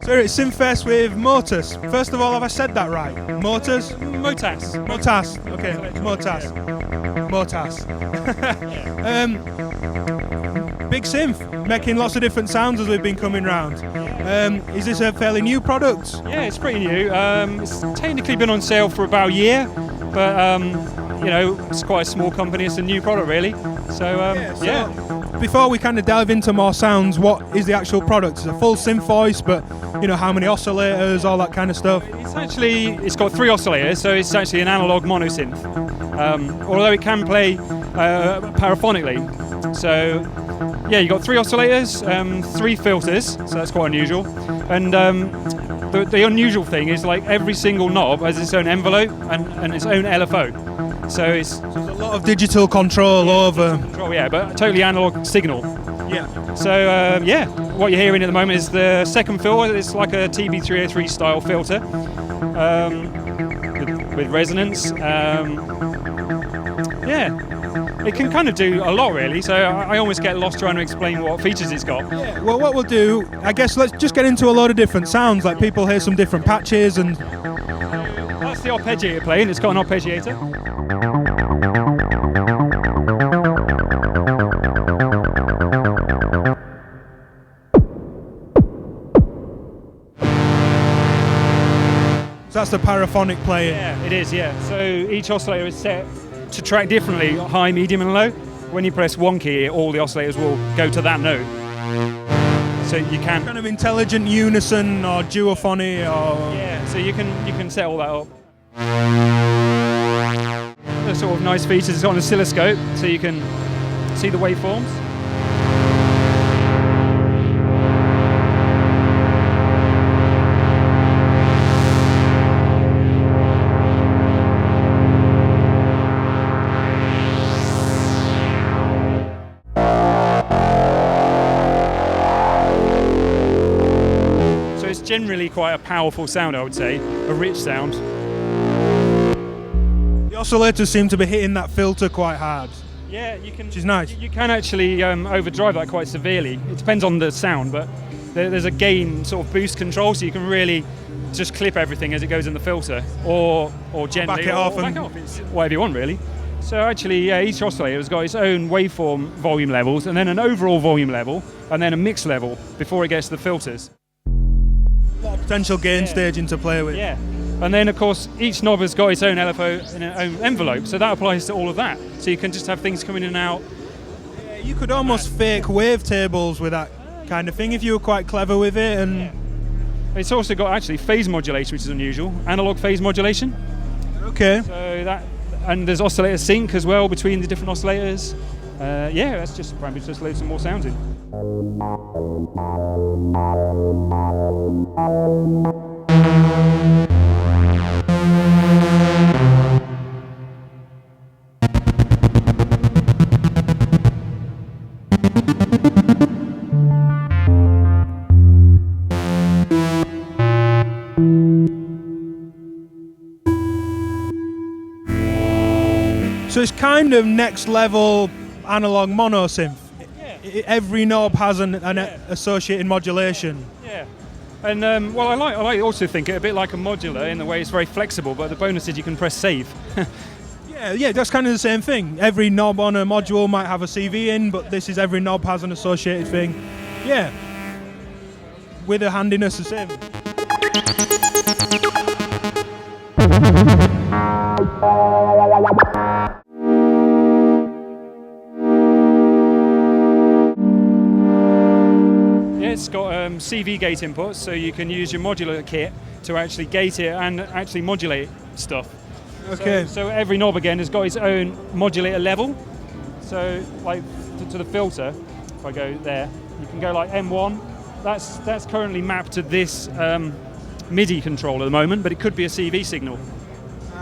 So it's Synthfest with Motas. First of all, have I said that right? Motas? Motas. Motas. Okay, it's Motas. Motas. Big synth, making lots of different sounds as we've been coming round. Is this a fairly new product? Yeah, it's pretty new. It's technically been on sale for about a year, but you know, it's quite a small company. It's a new product, really. So yeah. Before we kind of delve into more sounds, what is the actual product? It's a full synth voice, but you know, how many oscillators, all that kind of stuff? It's got 3 oscillators, so it's actually an analog monosynth. Although it can play paraphonically. So yeah, you've got 3 oscillators, 3 filters, so that's quite unusual. And the unusual thing is, like, every single knob has its own envelope and its own LFO. So there's a lot of digital control over. Yeah, but totally analog signal. Yeah. So yeah, what you're hearing at the moment is the second filter. It's like a TB303 style filter with resonance. Yeah, it can kind of do a lot, really. So I almost get lost trying to explain what features it's got. Yeah. Well, what we'll do, I guess, let's just get into a load of different sounds. Like, people hear some different patches and. That's the arpeggiator playing. It's got an arpeggiator. That's the paraphonic playing. Yeah, it is, yeah. So each oscillator is set to track differently, high, medium and low. When you press one key, all the oscillators will go to that note. So you can... Kind of intelligent unison or duophony or... Yeah, so you can set all that up. The sort of nice features, it's got an oscilloscope, so you can see the waveforms. Generally quite a powerful sound, I would say, a rich sound. The oscillators seem to be hitting that filter quite hard. Yeah, you can. Which is nice. You can actually overdrive that quite severely. It depends on the sound, but there's a gain sort of boost control, so you can really just clip everything as it goes in the filter, or gently back it off. Back off. It's whatever you want, really. So actually, yeah, each oscillator has got its own waveform volume levels, and then an overall volume level, and then a mix level before it gets to the filters. Potential gain staging to play with. Yeah, and then of course each knob has got its own LFO and its own envelope, so that applies to all of that. So you can just have things coming in and out. Yeah, you could almost fake wavetables with that kind of thing if you were quite clever with it. And yeah. It's also got actually phase modulation, which is unusual, analog phase modulation. Okay. So that, and there's oscillator sync as well between the different oscillators. Yeah, that's just probably just load some more sounds in. So it's kind of next level analog monosynth. Yeah. Every knob has an associated modulation. Yeah. And well, I like also think it a bit like a modular in the way it's very flexible, but the bonus is you can press save. Yeah, that's kind of the same thing. Every knob on a module might have a CV in, but this is every knob has an associated thing. Yeah. With the handiness the same. It's got CV gate inputs, so you can use your modular kit to actually gate it and actually modulate stuff. Okay. So every knob again has got its own modulator level. So like to the filter, if I go there, you can go like M1. That's currently mapped to this MIDI control at the moment, but it could be a CV signal.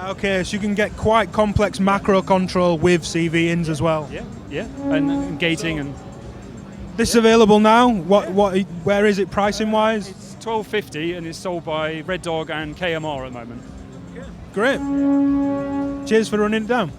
Okay, so you can get quite complex macro control with CV ins as well. Yeah, and gating and. This is available now. Where is it pricing wise? It's $12.50 and it's sold by Red Dog and KMR at the moment. Great. Cheers for running it down.